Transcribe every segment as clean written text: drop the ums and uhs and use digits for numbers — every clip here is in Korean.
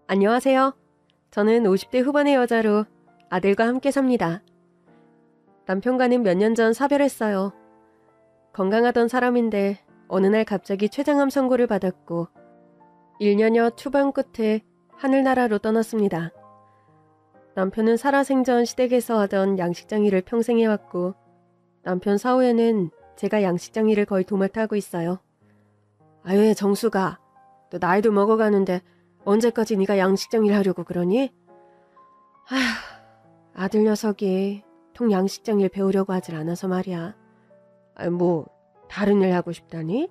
안녕하세요. 저는 50대 후반의 여자로 아들과 함께 삽니다. 남편과는 몇 년 전 사별했어요. 건강하던 사람인데 어느 날 갑자기 췌장암 선고를 받았고 1년여 초반 끝에 하늘나라로 떠났습니다. 남편은 살아생전 시댁에서 하던 양식장 일을 평생 해왔고 남편 사후에는 제가 양식장 일을 거의 도맡아 하고 있어요. 아유, 정수가, 너 나이도 먹어가는데 언제까지 네가 양식장 일 하려고 그러니? 아휴, 아들 녀석이 통 양식장 일 배우려고 하질 않아서 말이야. 다른 일 하고 싶다니?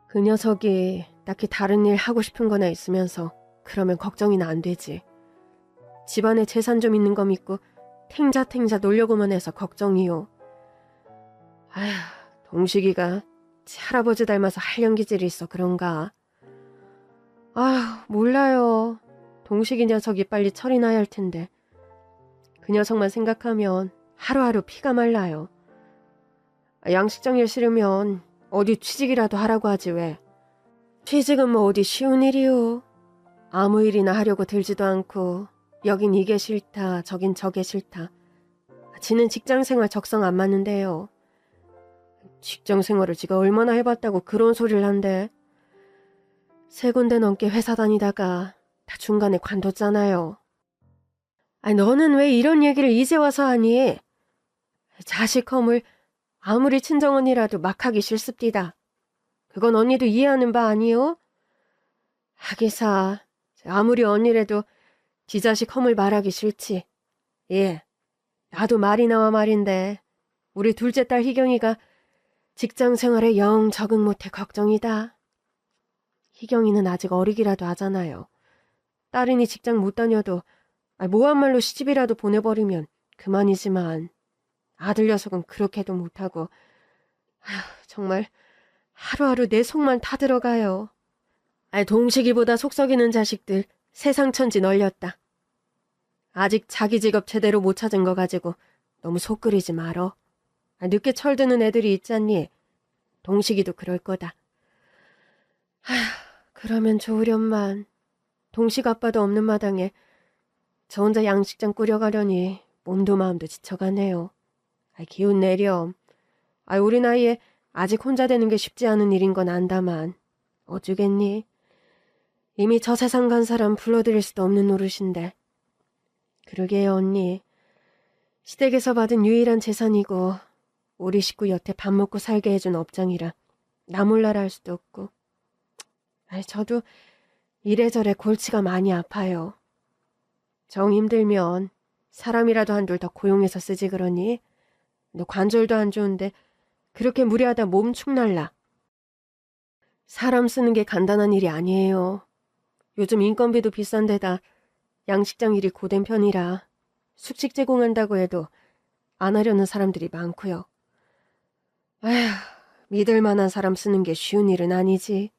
그 녀석이 딱히 다른 일 하고 싶은 거나 있으면서 그러면 걱정이나 안 되지. 집안에 재산 좀 있는 거 믿고 탱자탱자 놀려고만 해서 걱정이요. 아휴, 동식이가 지 할아버지 닮아서 할령기질이 있어 그런가? 아휴, 몰라요. 동식이 녀석이 빨리 철이 나야 할 텐데. 그 녀석만 생각하면 하루하루 피가 말라요. 양식장 일 싫으면 어디 취직이라도 하라고 하지 왜. 취직은 뭐 어디 쉬운 일이요. 아무 일이나 하려고 들지도 않고 여긴 이게 싫다 저긴 저게 싫다. 지는 직장생활 적성 안 맞는데요. 직장생활을 지가 얼마나 해봤다고 그런 소리를 한대. 3군데 넘게 회사 다니다가 다 중간에 관뒀잖아요. 너는 왜 이런 얘기를 이제 와서 하니? 자식 허물 아무리 친정언니라도 막 하기 싫습디다. 그건 언니도 이해하는 바 아니요? 하기사 아무리 언니라도 지 자식 허물 말하기 싫지. 예, 나도 말이 나와 말인데 우리 둘째 딸 희경이가 직장 생활에 영 적응 못해 걱정이다. 희경이는 아직 어리기라도 하잖아요. 딸이니 직장 못 다녀도 모한말로 시집이라도 보내버리면 그만이지만 아들 녀석은 그렇게도 못하고 정말 하루하루 내 속만 타들어가요. 동식이보다 속 썩이는 자식들 세상 천지 널렸다. 아직 자기 직업 제대로 못 찾은 거 가지고 너무 속 끓이지 말어. 늦게 철드는 애들이 있잖니. 동식이도 그럴 거다. 그러면 좋으련만. 동식 아빠도 없는 마당에 저 혼자 양식장 꾸려가려니 몸도 마음도 지쳐가네요. 기운 내렴. 우리 나이에 아직 혼자 되는 게 쉽지 않은 일인 건 안다만 어쩌겠니? 이미 저 세상 간 사람 불러들일 수도 없는 노릇인데. 그러게요, 언니. 시댁에서 받은 유일한 재산이고 우리 식구 여태 밥 먹고 살게 해준 업장이라 나 몰라라 할 수도 없고. 저도 이래저래 골치가 많이 아파요. 정 힘들면 사람이라도 한둘 더 고용해서 쓰지 그러니? 너 관절도 안 좋은데 그렇게 무리하다 몸 축 날라. 사람 쓰는 게 간단한 일이 아니에요. 요즘 인건비도 비싼 데다 양식장 일이 고된 편이라 숙식 제공한다고 해도 안 하려는 사람들이 많고요. 믿을 만한 사람 쓰는 게 쉬운 일은 아니지.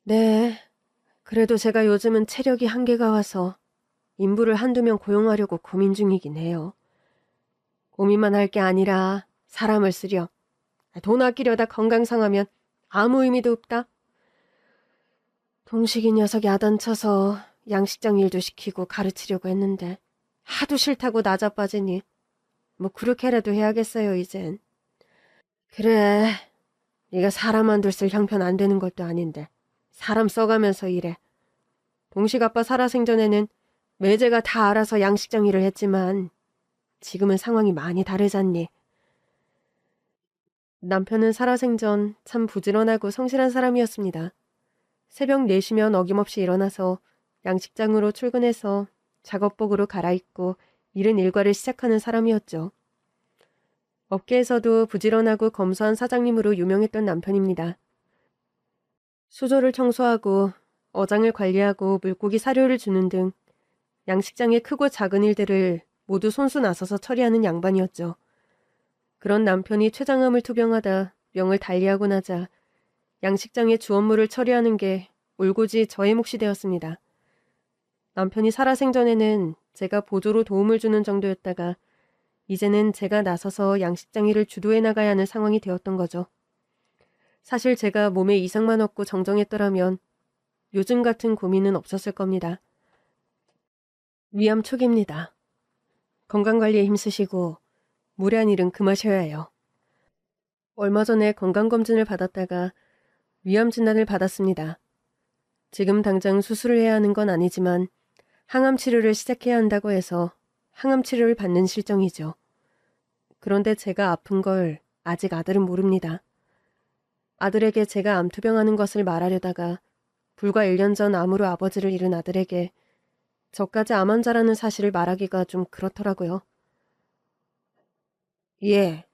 네, 그래도 제가 요즘은 체력이 한계가 와서 인부를 한두 명 고용하려고 고민 중이긴 해요. 고민만 할 게 아니라 사람을 쓰려. 돈 아끼려다 건강 상하면 아무 의미도 없다. 동식이 녀석이 야단쳐서 양식장 일도 시키고 가르치려고 했는데 하도 싫다고 나자빠지니 그렇게라도 해야겠어요 이젠. 그래, 네가 사람 한둘 쓸 형편 안 되는 것도 아닌데 사람 써가면서 일해. 동식 아빠 살아생전에는 매제가 다 알아서 양식장 일을 했지만 지금은 상황이 많이 다르잖니. 남편은 살아생전 참 부지런하고 성실한 사람이었습니다. 새벽 4시면 어김없이 일어나서 양식장으로 출근해서 작업복으로 갈아입고 이른 일과를 시작하는 사람이었죠. 업계에서도 부지런하고 검소한 사장님으로 유명했던 남편입니다. 수조를 청소하고 어장을 관리하고 물고기 사료를 주는 등 양식장의 크고 작은 일들을 모두 손수 나서서 처리하는 양반이었죠. 그런 남편이 췌장암을 투병하다 명을 달리하고 나자 양식장의 주업무를 처리하는 게 올고지 저의 몫이 되었습니다. 남편이 살아생전에는 제가 보조로 도움을 주는 정도였다가 이제는 제가 나서서 양식장 일을 주도해 나가야 하는 상황이 되었던 거죠. 사실 제가 몸에 이상만 없고 정정했더라면 요즘 같은 고민은 없었을 겁니다. 위암 초기입니다. 건강관리에 힘쓰시고 무리한 일은 금하셔야 해요. 얼마 전에 건강검진을 받았다가 위암 진단을 받았습니다. 지금 당장 수술을 해야 하는 건 아니지만 항암 치료를 시작해야 한다고 해서 항암 치료를 받는 실정이죠. 그런데 제가 아픈 걸 아직 아들은 모릅니다. 아들에게 제가 암투병하는 것을 말하려다가 불과 1년 전 암으로 아버지를 잃은 아들에게 저까지 암 환자라는 사실을 말하기가 좀 그렇더라고요. 예.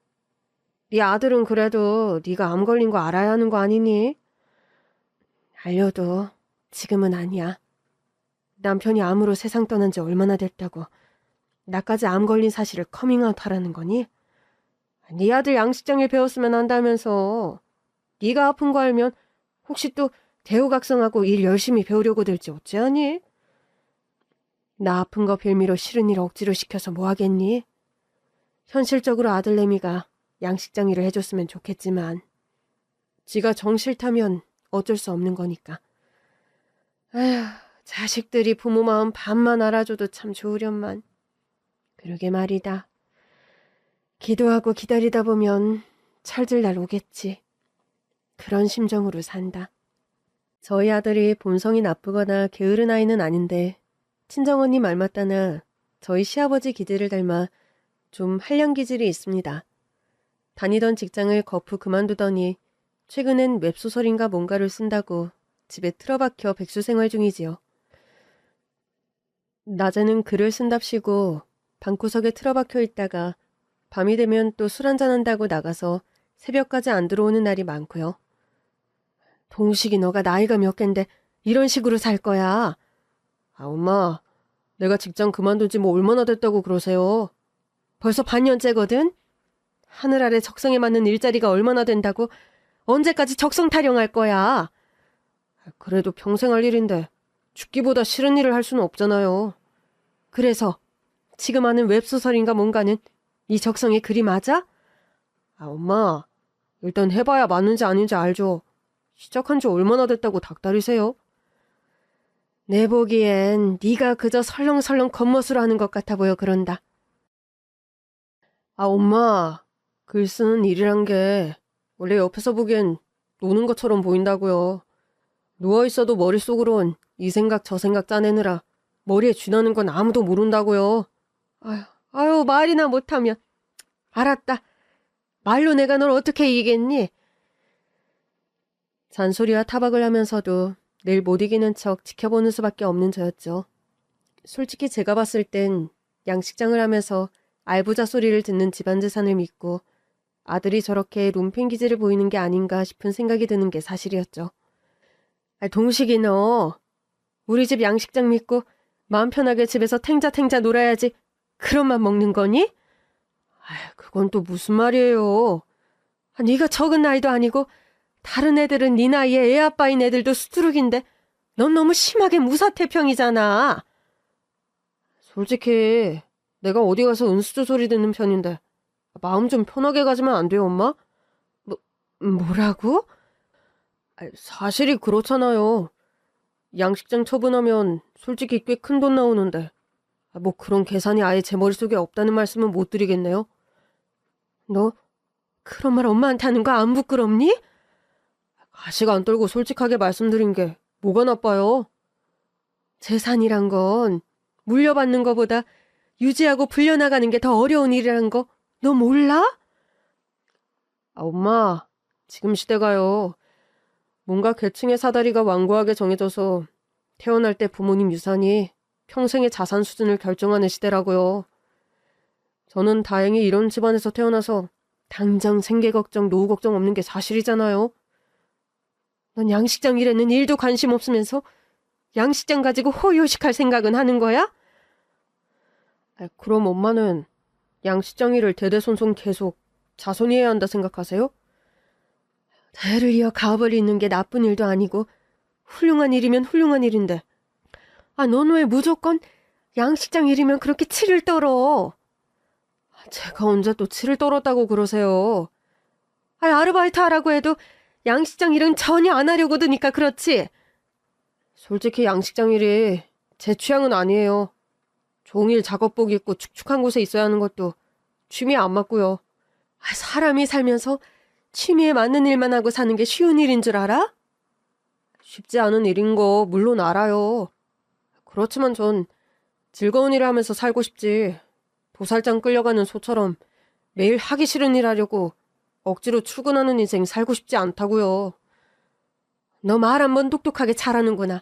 네 아들은 그래도 네가 암 걸린 거 알아야 하는 거 아니니? 알려도 지금은 아니야. 남편이 암으로 세상 떠난 지 얼마나 됐다고 나까지 암 걸린 사실을 커밍아웃 하라는 거니? 네 아들 양식장일 배웠으면 한다면서. 네가 아픈 거 알면 혹시 또 대우각성하고 일 열심히 배우려고 들지 어찌하니? 나 아픈 거 빌미로 싫은 일 억지로 시켜서 뭐 하겠니? 현실적으로 아들내미가 양식장 일을 해줬으면 좋겠지만 지가 정 싫다면 어쩔 수 없는 거니까. 아휴, 자식들이 부모 마음 반만 알아줘도 참 좋으련만. 그러게 말이다. 기도하고 기다리다 보면 철들 날 오겠지. 그런 심정으로 산다. 저희 아들이 본성이 나쁘거나 게으른 아이는 아닌데 친정언니 말 맞다나 저희 시아버지 기질을 닮아 좀 한량 기질이 있습니다. 다니던 직장을 거푸 그만두더니 최근엔 웹소설인가 뭔가를 쓴다고 집에 틀어박혀 백수 생활 중이지요. 낮에는 글을 쓴답시고 방구석에 틀어박혀 있다가 밤이 되면 또 술 한잔 한다고 나가서 새벽까지 안 들어오는 날이 많고요. 동식이 너가 나이가 몇 갠데 이런 식으로 살 거야. 아, 엄마, 내가 직장 그만둔 지 뭐 얼마나 됐다고 그러세요? 벌써 반년째거든? 하늘 아래 적성에 맞는 일자리가 얼마나 된다고 언제까지 적성 타령할 거야? 그래도 평생 할 일인데 죽기보다 싫은 일을 할 수는 없잖아요. 그래서 지금 하는 웹소설인가 뭔가는 이 적성에 그리 맞아? 아, 엄마, 일단 해봐야 맞는지 아닌지 알죠. 시작한 지 얼마나 됐다고 닥달이세요? 내 보기엔 네가 그저 설렁설렁 겉멋으로 하는 것 같아 보여 그런다. 아, 엄마, 글 쓰는 일이란 게 원래 옆에서 보기엔 노는 것처럼 보인다고요. 누워있어도 머릿속으론 이 생각 저 생각 짜내느라 머리에 쥐나는 건 아무도 모른다고요. 아유, 말이나 못하면. 알았다. 말로 내가 널 어떻게 이기겠니? 잔소리와 타박을 하면서도 늘 못 이기는 척 지켜보는 수밖에 없는 저였죠. 솔직히 제가 봤을 땐 양식장을 하면서 알부자 소리를 듣는 집안 재산을 믿고 아들이 저렇게 lumpen 기질을 보이는 게 아닌가 싶은 생각이 드는 게 사실이었죠. 동식이 너 우리 집 양식장 믿고 마음 편하게 집에서 탱자탱자 놀아야지 그런 맘 먹는 거니? 그건 또 무슨 말이에요. 네가 적은 나이도 아니고 다른 애들은 네 나이에 애 아빠인 애들도 수두룩인데 넌 너무 심하게 무사태평이잖아. 솔직히 내가 어디 가서 은수저 소리 듣는 편인데 마음 좀 편하게 가지면 안 돼요, 엄마? 뭐라고? 사실이 그렇잖아요. 양식장 처분하면 솔직히 꽤 큰 돈 나오는데 뭐 그런 계산이 아예 제 머릿속에 없다는 말씀은 못 드리겠네요. 너 그런 말 엄마한테 하는 거 안 부끄럽니? 가식 안 떨고 솔직하게 말씀드린 게 뭐가 나빠요? 재산이란 건 물려받는 거보다 유지하고 불려나가는 게 더 어려운 일이란 거 너 몰라? 엄마, 지금 시대가요. 뭔가 계층의 사다리가 완고하게 정해져서 태어날 때 부모님 유산이 평생의 자산 수준을 결정하는 시대라고요. 저는 다행히 이런 집안에서 태어나서 당장 생계 걱정, 노후 걱정 없는 게 사실이잖아요. 넌 양식장 일에는 일도 관심 없으면서 양식장 가지고 호의호식할 생각은 하는 거야? 그럼 엄마는 양식장 일을 대대손손 계속 자손이 해야 한다 생각하세요? 대를 이어 가업을 잇는 게 나쁜 일도 아니고 훌륭한 일이면 훌륭한 일인데 넌 왜 무조건 양식장 일이면 그렇게 치를 떨어? 제가 언제 또 치를 떨었다고 그러세요? 아르바이트 하라고 해도 양식장 일은 전혀 안 하려고 드니까 그렇지. 솔직히 양식장 일이 제 취향은 아니에요. 종일 작업복 입고 축축한 곳에 있어야 하는 것도 취미에 안 맞고요. 사람이 살면서 취미에 맞는 일만 하고 사는 게 쉬운 일인 줄 알아? 쉽지 않은 일인 거 물론 알아요. 그렇지만 전 즐거운 일을 하면서 살고 싶지. 도살장 끌려가는 소처럼 매일 하기 싫은 일 하려고 억지로 출근하는 인생 살고 싶지 않다고요. 너 말 한번 똑똑하게 잘하는구나.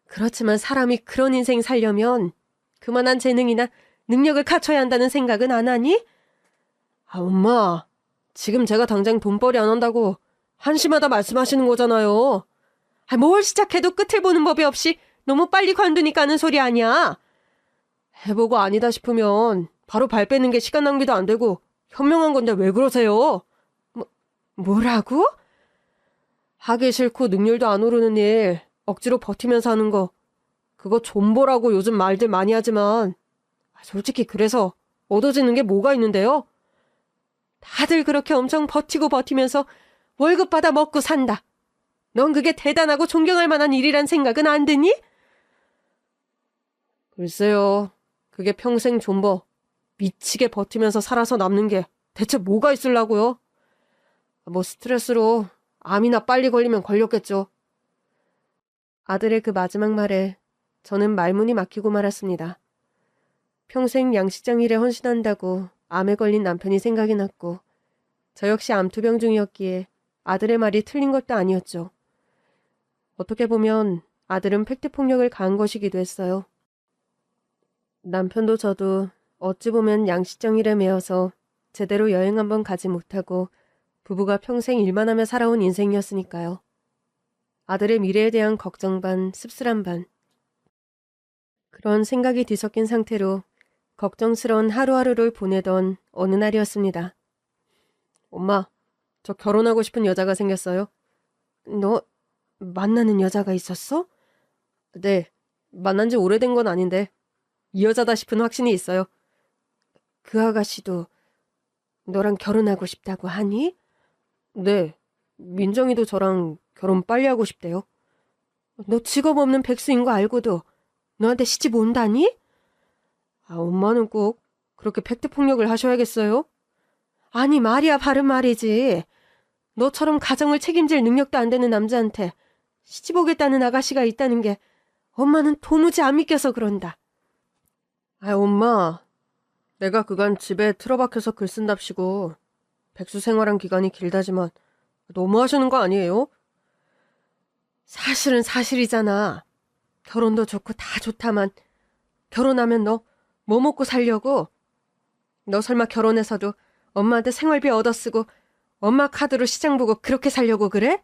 그렇지만 사람이 그런 인생 살려면 그만한 재능이나 능력을 갖춰야 한다는 생각은 안 하니? 엄마, 지금 제가 당장 돈벌이 안 한다고 한심하다 말씀하시는 거잖아요. 뭘 시작해도 끝을 보는 법이 없이 너무 빨리 관두니까 하는 소리 아니야. 해보고 아니다 싶으면 바로 발 빼는 게 시간 낭비도 안 되고 현명한 건데 왜 그러세요? 뭐라고? 하기 싫고 능률도 안 오르는 일 억지로 버티면서 하는 거 그거 존버라고 요즘 말들 많이 하지만 솔직히 그래서 얻어지는 게 뭐가 있는데요? 다들 그렇게 엄청 버티고 버티면서 월급 받아 먹고 산다. 넌 그게 대단하고 존경할 만한 일이란 생각은 안 드니? 글쎄요. 그게 평생 존버 미치게 버티면서 살아서 남는 게 대체 뭐가 있으려고요? 스트레스로 암이나 빨리 걸리면 걸렸겠죠. 아들의 그 마지막 말에 저는 말문이 막히고 말았습니다. 평생 양식장 일에 헌신한다고 암에 걸린 남편이 생각이 났고 저 역시 암투병 중이었기에 아들의 말이 틀린 것도 아니었죠. 어떻게 보면 아들은 팩트폭력을 가한 것이기도 했어요. 남편도 저도 어찌 보면 양식장 일에 매여서 제대로 여행 한번 가지 못하고 부부가 평생 일만 하며 살아온 인생이었으니까요. 아들의 미래에 대한 걱정 반, 씁쓸한 반. 그런 생각이 뒤섞인 상태로 걱정스러운 하루하루를 보내던 어느 날이었습니다. 엄마, 저 결혼하고 싶은 여자가 생겼어요. 너 만나는 여자가 있었어? 네, 만난 지 오래된 건 아닌데 이 여자다 싶은 확신이 있어요. 그 아가씨도 너랑 결혼하고 싶다고 하니? 네, 민정이도 저랑 결혼 빨리 하고 싶대요. 너 직업 없는 백수인 거 알고도 너한테 시집 온다니? 엄마는 꼭 그렇게 팩트폭력을 하셔야겠어요? 아니 말이야 바른 말이지. 너처럼 가정을 책임질 능력도 안 되는 남자한테 시집 오겠다는 아가씨가 있다는 게 엄마는 도무지 안 믿겨서 그런다. 엄마, 내가 그간 집에 틀어박혀서 글 쓴답시고 백수 생활한 기간이 길다지만 너무 하시는 거 아니에요? 사실은 사실이잖아. 결혼도 좋고 다 좋다만 결혼하면 너 뭐 먹고 살려고? 너 설마 결혼해서도 엄마한테 생활비 얻어쓰고 엄마 카드로 시장 보고 그렇게 살려고 그래?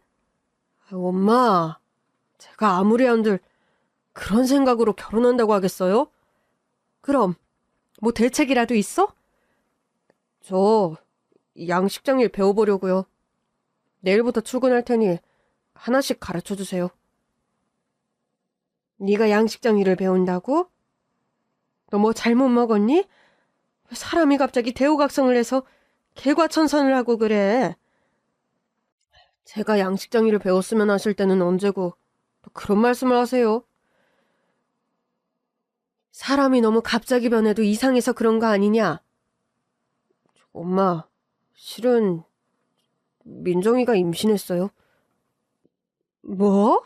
엄마, 제가 아무리 한들 그런 생각으로 결혼한다고 하겠어요? 그럼 뭐 대책이라도 있어? 저 양식장 일 배워보려고요. 내일부터 출근할 테니 하나씩 가르쳐주세요. 네가 양식장 일을 배운다고? 너 뭐 잘못 먹었니? 왜 사람이 갑자기 대우각성을 해서 개과천선을 하고 그래? 제가 양식장 일을 배웠으면 하실 때는 언제고 또 그런 말씀을 하세요? 사람이 너무 갑자기 변해도 이상해서 그런 거 아니냐? 엄마, 실은 민정이가 임신했어요. 뭐?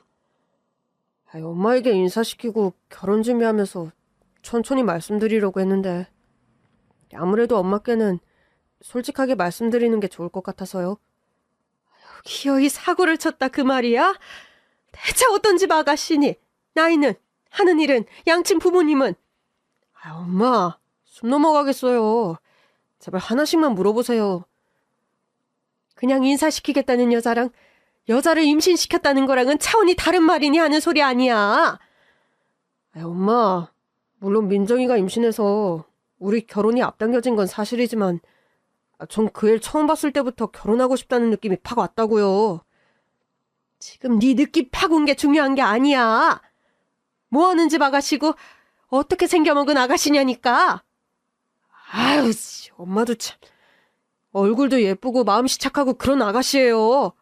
엄마에게 인사시키고 결혼 준비하면서 천천히 말씀드리려고 했는데 아무래도 엄마께는 솔직하게 말씀드리는 게 좋을 것 같아서요. 기어이 사고를 쳤다 그 말이야? 대체 어떤 집 아가씨니? 나이는? 하는 일은? 양친 부모님은? 엄마, 숨 넘어가겠어요. 제발 하나씩만 물어보세요. 그냥 인사시키겠다는 여자랑 여자를 임신시켰다는 거랑은 차원이 다른 말이니 하는 소리 아니야. 엄마, 물론 민정이가 임신해서 우리 결혼이 앞당겨진 건 사실이지만 전 그 애 처음 봤을 때부터 결혼하고 싶다는 느낌이 팍 왔다고요. 지금 네 느낌 팍 온 게 중요한 게 아니야. 뭐하는 집 아가씨고 어떻게 생겨먹은 아가씨냐니까. 아유, 엄마도 참. 얼굴도 예쁘고 마음씨 착하고 그런 아가씨예요.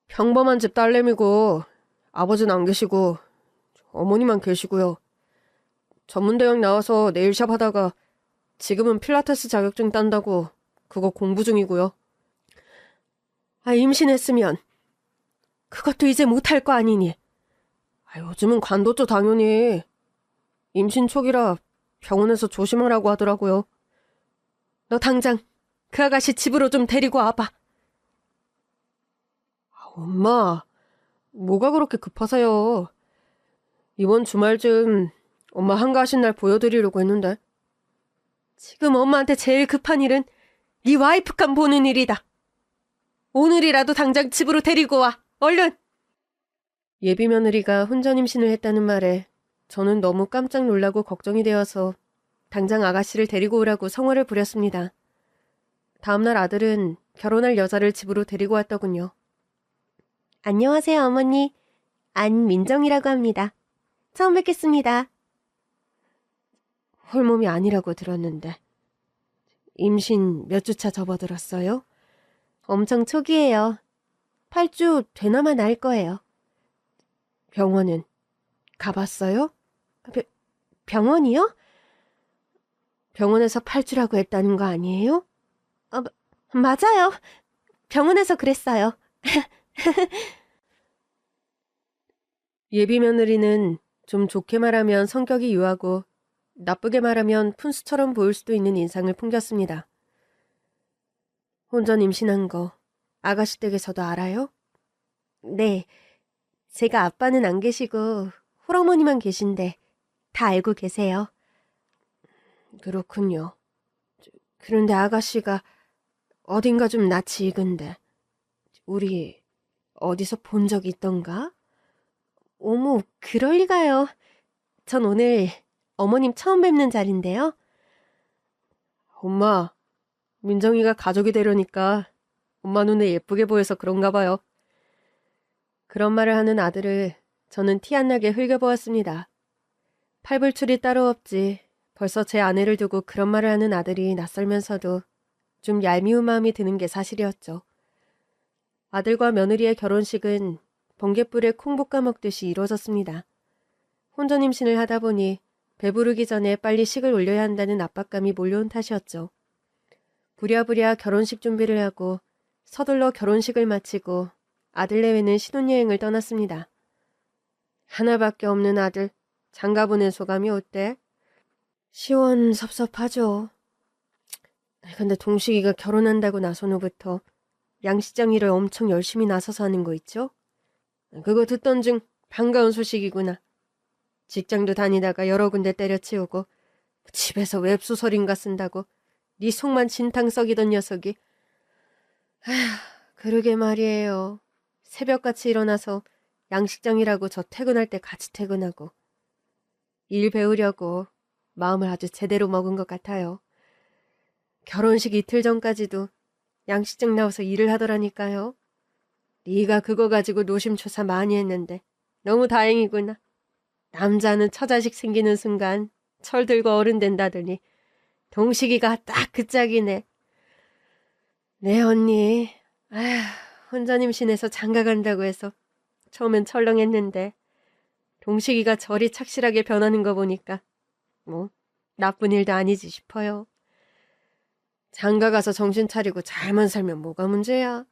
평범한 집 딸내미고 아버지는 안 계시고 어머니만 계시고요. 전문대학 나와서 네일샵 하다가 지금은 필라테스 자격증 딴다고 그거 공부 중이고요. 임신했으면 그것도 이제 못할 거 아니니. 요즘은 관뒀죠, 당연히. 임신 초기라 병원에서 조심하라고 하더라고요. 너 당장 그 아가씨 집으로 좀 데리고 와봐. 엄마, 뭐가 그렇게 급하세요? 이번 주말쯤 엄마 한가하신 날 보여드리려고 했는데. 지금 엄마한테 제일 급한 일은 네 와이프감 보는 일이다. 오늘이라도 당장 집으로 데리고 와. 얼른! 예비 며느리가 혼전 임신을 했다는 말에 저는 너무 깜짝 놀라고 걱정이 되어서 당장 아가씨를 데리고 오라고 성화를 부렸습니다. 다음날 아들은 결혼할 여자를 집으로 데리고 왔더군요. 안녕하세요, 어머니. 안민정이라고 합니다. 처음 뵙겠습니다. 홀몸이 아니라고 들었는데. 임신 몇 주차 접어들었어요? 엄청 초기예요. 8주 되나마 날 거예요. 병원은 가봤어요? 병원이요? 병원에서 8주라고 했다는 거 아니에요? 맞아요. 병원에서 그랬어요. 예비 며느리는 좀 좋게 말하면 성격이 유하고 나쁘게 말하면 푼수처럼 보일 수도 있는 인상을 풍겼습니다. 혼전 임신한 거 아가씨 댁에서도 알아요? 네. 제가 아빠는 안 계시고 홀어머니만 계신데 다 알고 계세요. 그렇군요. 그런데 아가씨가 어딘가 좀 낯이 익은데 우리 어디서 본 적 있던가? 어머, 그럴 리가요. 전 오늘 어머님 처음 뵙는 자리인데요. 엄마, 민정이가 가족이 되려니까 엄마 눈에 예쁘게 보여서 그런가 봐요. 그런 말을 하는 아들을 저는 티 안 나게 흘겨보았습니다. 팔불출이 따로 없지. 벌써 제 아내를 두고 그런 말을 하는 아들이 낯설면서도 좀 얄미운 마음이 드는 게 사실이었죠. 아들과 며느리의 결혼식은 번갯불에 콩 볶아 먹듯이 이루어졌습니다. 혼전 임신을 하다 보니 배부르기 전에 빨리 식을 올려야 한다는 압박감이 몰려온 탓이었죠. 부랴부랴 결혼식 준비를 하고 서둘러 결혼식을 마치고 아들 내외는 신혼여행을 떠났습니다. 하나밖에 없는 아들, 장가보낸 소감이 어때? 시원섭섭하죠. 근데 동식이가 결혼한다고 나선 후부터 양식장 일을 엄청 열심히 나서서 하는 거 있죠? 그거 듣던 중 반가운 소식이구나. 직장도 다니다가 여러 군데 때려치우고 집에서 웹소설인가 쓴다고 네 속만 진탕 썩이던 녀석이. 그러게 말이에요. 새벽같이 일어나서 양식장이라고 저 퇴근할 때 같이 퇴근하고 일 배우려고 마음을 아주 제대로 먹은 것 같아요. 결혼식 이틀 전까지도 양식장 나와서 일을 하더라니까요. 네가 그거 가지고 노심초사 많이 했는데 너무 다행이구나. 남자는 처자식 생기는 순간 철 들고 어른 된다더니 동식이가 딱 그 짝이네. 네 언니, 혼전 임신해서 장가 간다고 해서 처음엔 철렁했는데 동식이가 저리 착실하게 변하는 거 보니까 뭐 나쁜 일도 아니지 싶어요. 장가 가서 정신 차리고 잘만 살면 뭐가 문제야.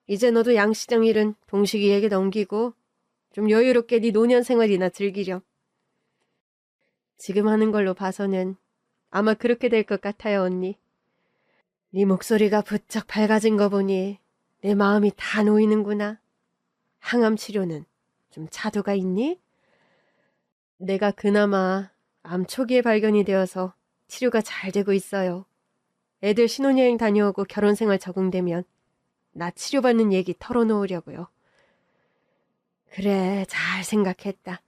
이제 너도 양식장 일은 동식이에게 넘기고 좀 여유롭게 네 노년 생활이나 즐기렴. 지금 하는 걸로 봐서는 아마 그렇게 될 것 같아요, 언니. 네 목소리가 부쩍 밝아진 거 보니 내 마음이 다 놓이는구나. 항암 치료는 좀 차도가 있니? 내가 그나마 암 초기에 발견이 되어서 치료가 잘 되고 있어요. 애들 신혼여행 다녀오고 결혼생활 적응되면 나 치료받는 얘기 털어놓으려고요. 그래, 잘 생각했다.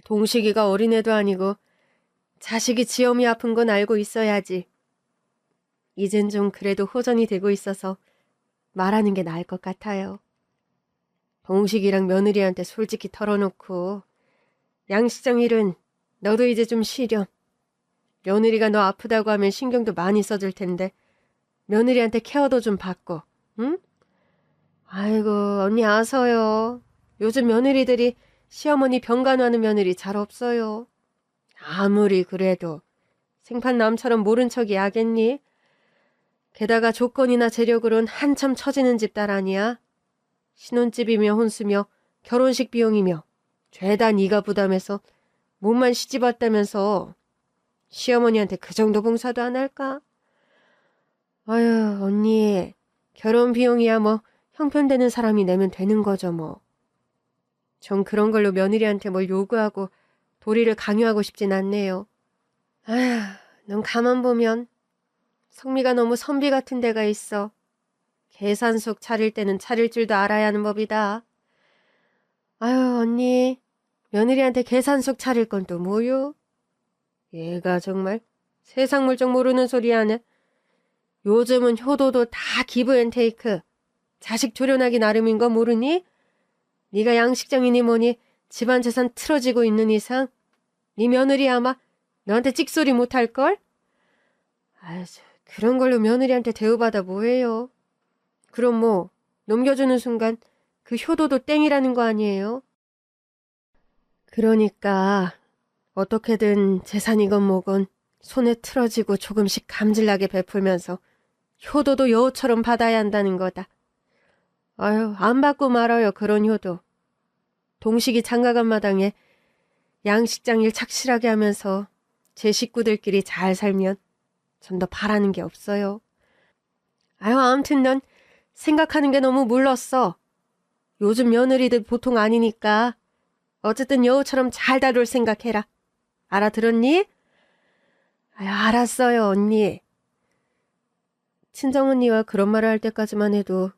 동식이가 어린애도 아니고 자식이 지엄이 아픈 건 알고 있어야지. 이젠 좀 그래도 호전이 되고 있어서 말하는 게 나을 것 같아요. 동식이랑 며느리한테 솔직히 털어놓고 양식장 일은 너도 이제 좀 쉬렴. 며느리가 너 아프다고 하면 신경도 많이 써줄 텐데 며느리한테 케어도 좀 받고, 응? 아이고, 언니 아서요. 요즘 며느리들이 시어머니 병간호하는 며느리 잘 없어요. 아무리 그래도 생판 남처럼 모른 척이 야겠니? 게다가 조건이나 재력으론 한참 처지는 집 딸 아니야? 신혼집이며 혼수며 결혼식 비용이며 죄다 네가 부담해서 몸만 시집왔다면서 시어머니한테 그 정도 봉사도 안 할까? 아유, 언니, 결혼 비용이야 뭐 형편되는 사람이 내면 되는 거죠 뭐. 전 그런 걸로 며느리한테 뭘 요구하고 도리를 강요하고 싶진 않네요. 아휴, 넌 가만 보면 성미가 너무 선비 같은 데가 있어. 계산속 차릴 때는 차릴 줄도 알아야 하는 법이다. 아유, 언니, 며느리한테 계산속 차릴 건 또 뭐요? 얘가 정말 세상 물정 모르는 소리 하네. 요즘은 효도도 다 기브앤테이크. 자식 조련하기 나름인 거 모르니? 네가 양식장이니 뭐니 집안 재산 틀어지고 있는 이상 네 며느리 아마 너한테 찍소리 못할걸? 아유, 그런 걸로 며느리한테 대우받아 뭐해요? 그럼 뭐 넘겨주는 순간 그 효도도 땡이라는 거 아니에요? 그러니까 어떻게든 재산이건 뭐건 손에 틀어지고 조금씩 감질나게 베풀면서 효도도 여우처럼 받아야 한다는 거다. 아유, 안 받고 말아요, 그런 효도. 동식이 장가간 마당에 양식장 일 착실하게 하면서 제 식구들끼리 잘 살면 전 더 바라는 게 없어요. 아유, 아무튼 넌 생각하는 게 너무 물렀어. 요즘 며느리들 보통 아니니까 어쨌든 여우처럼 잘 다룰 생각해라. 알아들었니? 아유, 알았어요, 언니. 친정언니와 그런 말을 할 때까지만 해도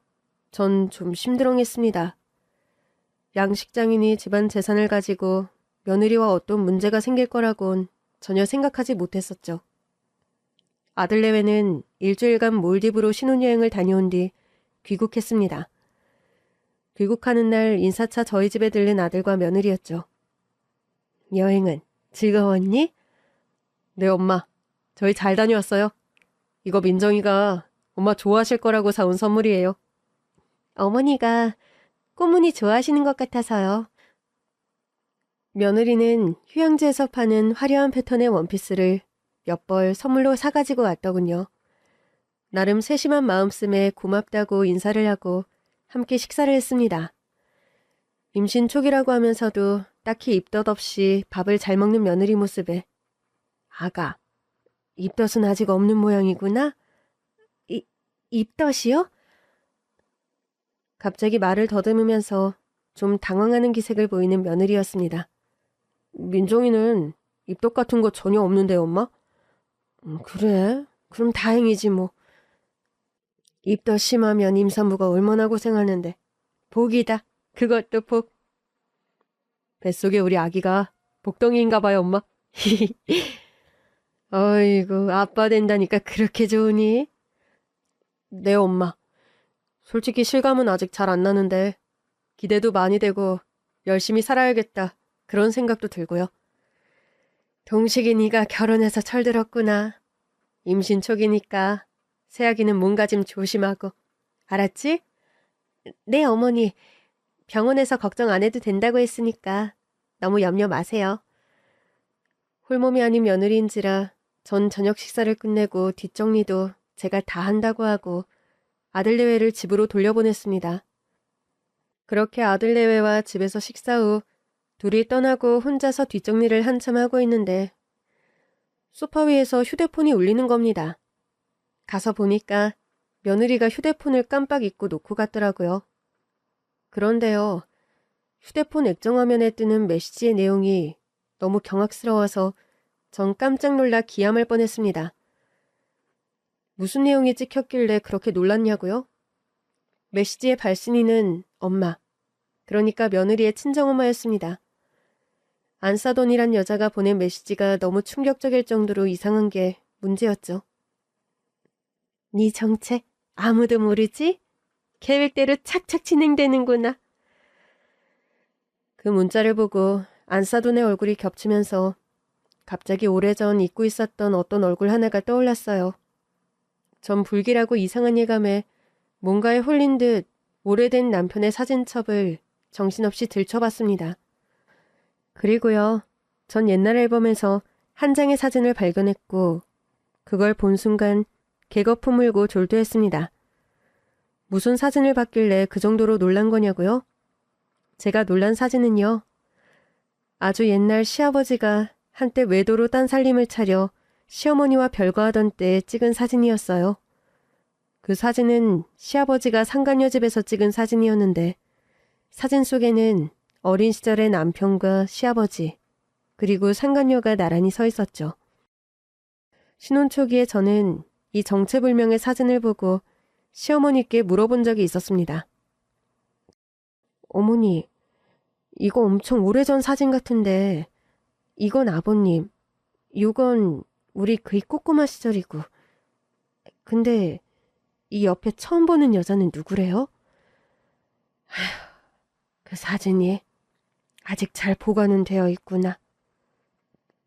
전 좀 심드렁했습니다. 양식장인이 집안 재산을 가지고 며느리와 어떤 문제가 생길 거라곤 전혀 생각하지 못했었죠. 아들 내외는 일주일간 몰디브로 신혼여행을 다녀온 뒤 귀국했습니다. 귀국하는 날 인사차 저희 집에 들른 아들과 며느리였죠. 여행은 즐거웠니? 네, 엄마. 저희 잘 다녀왔어요. 이거 민정이가 엄마 좋아하실 거라고 사온 선물이에요. 어머니가 꽃무늬 좋아하시는 것 같아서요. 며느리는 휴양지에서 파는 화려한 패턴의 원피스를 몇 벌 선물로 사가지고 왔더군요. 나름 세심한 마음씀에 고맙다고 인사를 하고 함께 식사를 했습니다. 임신 초기라고 하면서도 딱히 입덧 없이 밥을 잘 먹는 며느리 모습에 아가, 입덧은 아직 없는 모양이구나? 입덧이요? 갑자기 말을 더듬으면서 좀 당황하는 기색을 보이는 며느리였습니다. 민정이는 입덧 같은 거 전혀 없는데 엄마? 그래? 그럼 다행이지 뭐. 입덧 심하면 임산부가 얼마나 고생하는데. 복이다. 그것도 복. 뱃속에 우리 아기가 복덩이인가 봐요, 엄마. 어이구, 아빠 된다니까 그렇게 좋으니? 네, 엄마. 솔직히 실감은 아직 잘 안 나는데 기대도 많이 되고 열심히 살아야겠다. 그런 생각도 들고요. 동식이 네가 결혼해서 철들었구나. 임신 초기니까 새아기는 몸가짐 조심하고. 알았지? 네, 어머니. 병원에서 걱정 안 해도 된다고 했으니까 너무 염려 마세요. 홀몸이 아닌 며느리인지라 전 저녁 식사를 끝내고 뒷정리도 제가 다 한다고 하고 아들 내외를 집으로 돌려보냈습니다. 그렇게 아들 내외와 집에서 식사 후 둘이 떠나고 혼자서 뒷정리를 한참 하고 있는데 소파 위에서 휴대폰이 울리는 겁니다. 가서 보니까 며느리가 휴대폰을 깜빡 잊고 놓고 갔더라고요. 그런데요, 휴대폰 액정화면에 뜨는 메시지의 내용이 너무 경악스러워서 전 깜짝 놀라 기함할 뻔했습니다. 무슨 내용이 찍혔길래 그렇게 놀랐냐고요? 메시지의 발신인은 엄마, 그러니까 며느리의 친정엄마였습니다. 안사돈이란 여자가 보낸 메시지가 너무 충격적일 정도로 이상한 게 문제였죠. 네 정체 아무도 모르지? 계획대로 착착 진행되는구나. 그 문자를 보고 안사돈의 얼굴이 겹치면서 갑자기 오래전 잊고 있었던 어떤 얼굴 하나가 떠올랐어요. 전 불길하고 이상한 예감에 뭔가에 홀린 듯 오래된 남편의 사진첩을 정신없이 들춰봤습니다. 그리고요, 전 옛날 앨범에서 한 장의 사진을 발견했고 그걸 본 순간 개거품 물고 졸도했습니다. 무슨 사진을 봤길래 그 정도로 놀란 거냐고요? 제가 놀란 사진은요, 아주 옛날 시아버지가 한때 외도로 딴살림을 차려 시어머니와 별거하던 때 찍은 사진이었어요. 그 사진은 시아버지가 상간녀 집에서 찍은 사진이었는데 사진 속에는 어린 시절의 남편과 시아버지 그리고 상간녀가 나란히 서 있었죠. 신혼 초기에 저는 이 정체불명의 사진을 보고 시어머니께 물어본 적이 있었습니다. 어머니, 이거 엄청 오래전 사진 같은데 이건 아버님, 이건 우리 그이 꼬꼬마 시절이고 근데 이 옆에 처음 보는 여자는 누구래요? 그 사진이 아직 잘 보관은 되어 있구나.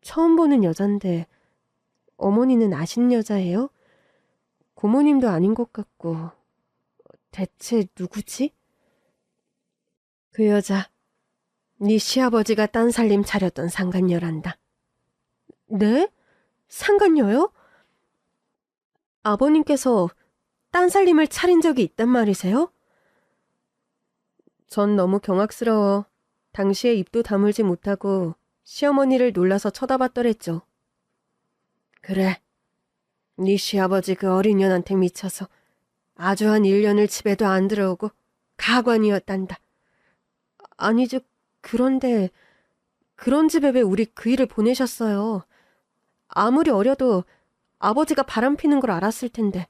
처음 보는 여잔데 어머니는 아신 여자예요? 고모님도 아닌 것 같고 대체 누구지? 그 여자 네 시아버지가 딴살림 차렸던 상간녀란다. 네? 상간녀요? 아버님께서 딴살림을 차린 적이 있단 말이세요? 전 너무 경악스러워 당시에 입도 다물지 못하고 시어머니를 놀라서 쳐다봤더랬죠. 그래, 네 시아버지 그 어린 년한테 미쳐서 아주 한 1년을 집에도 안 들어오고 가관이었단다. 아니죠, 그런데 그런 집에 왜 우리 그 일을 보내셨어요? 아무리 어려도 아버지가 바람피는 걸 알았을 텐데.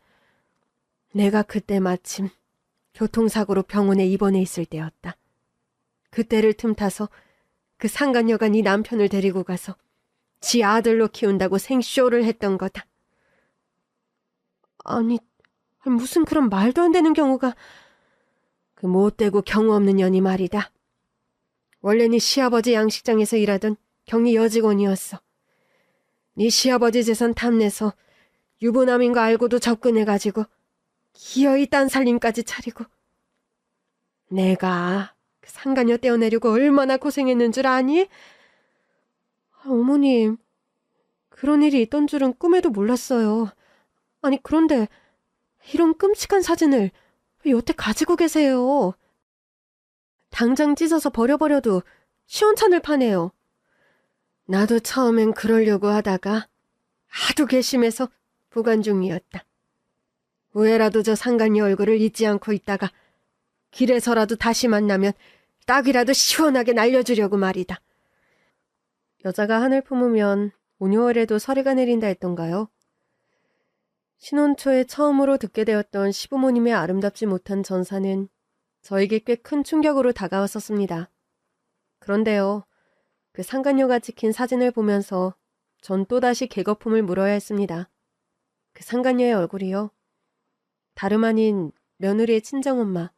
내가 그때 마침 교통사고로 병원에 입원해 있을 때였다. 그때를 틈타서 그 상간녀가 네 남편을 데리고 가서 지 아들로 키운다고 생쇼를 했던 거다. 아니, 무슨 그런 말도 안 되는 경우가... 그 못되고 경우 없는 년이 말이다. 원래 네 시아버지 양식장에서 일하던 격리 여직원이었어. 네 시아버지 재산 탐내서 유부남인 거 알고도 접근해가지고 기어이 딴살림까지 차리고 내가 그 상간녀 떼어내려고 얼마나 고생했는 줄 아니? 어머님, 그런 일이 있던 줄은 꿈에도 몰랐어요. 아니 그런데 이런 끔찍한 사진을 왜 여태 가지고 계세요? 당장 찢어서 버려버려도 시원찮을 판에요. 나도 처음엔 그러려고 하다가 하도 괘씸해서 보관 중이었다. 왜라도 저 상간녀 얼굴을 잊지 않고 있다가 길에서라도 다시 만나면 딱이라도 시원하게 날려주려고 말이다. 여자가 한을 품으면 5, 6월에도 서리가 내린다 했던가요? 신혼 초에 처음으로 듣게 되었던 시부모님의 아름답지 못한 전사는 저에게 꽤 큰 충격으로 다가왔었습니다. 그런데요, 그 상간녀가 찍힌 사진을 보면서 전 또다시 개거품을 물어야 했습니다. 그 상간녀의 얼굴이요. 다름 아닌 며느리의 친정엄마,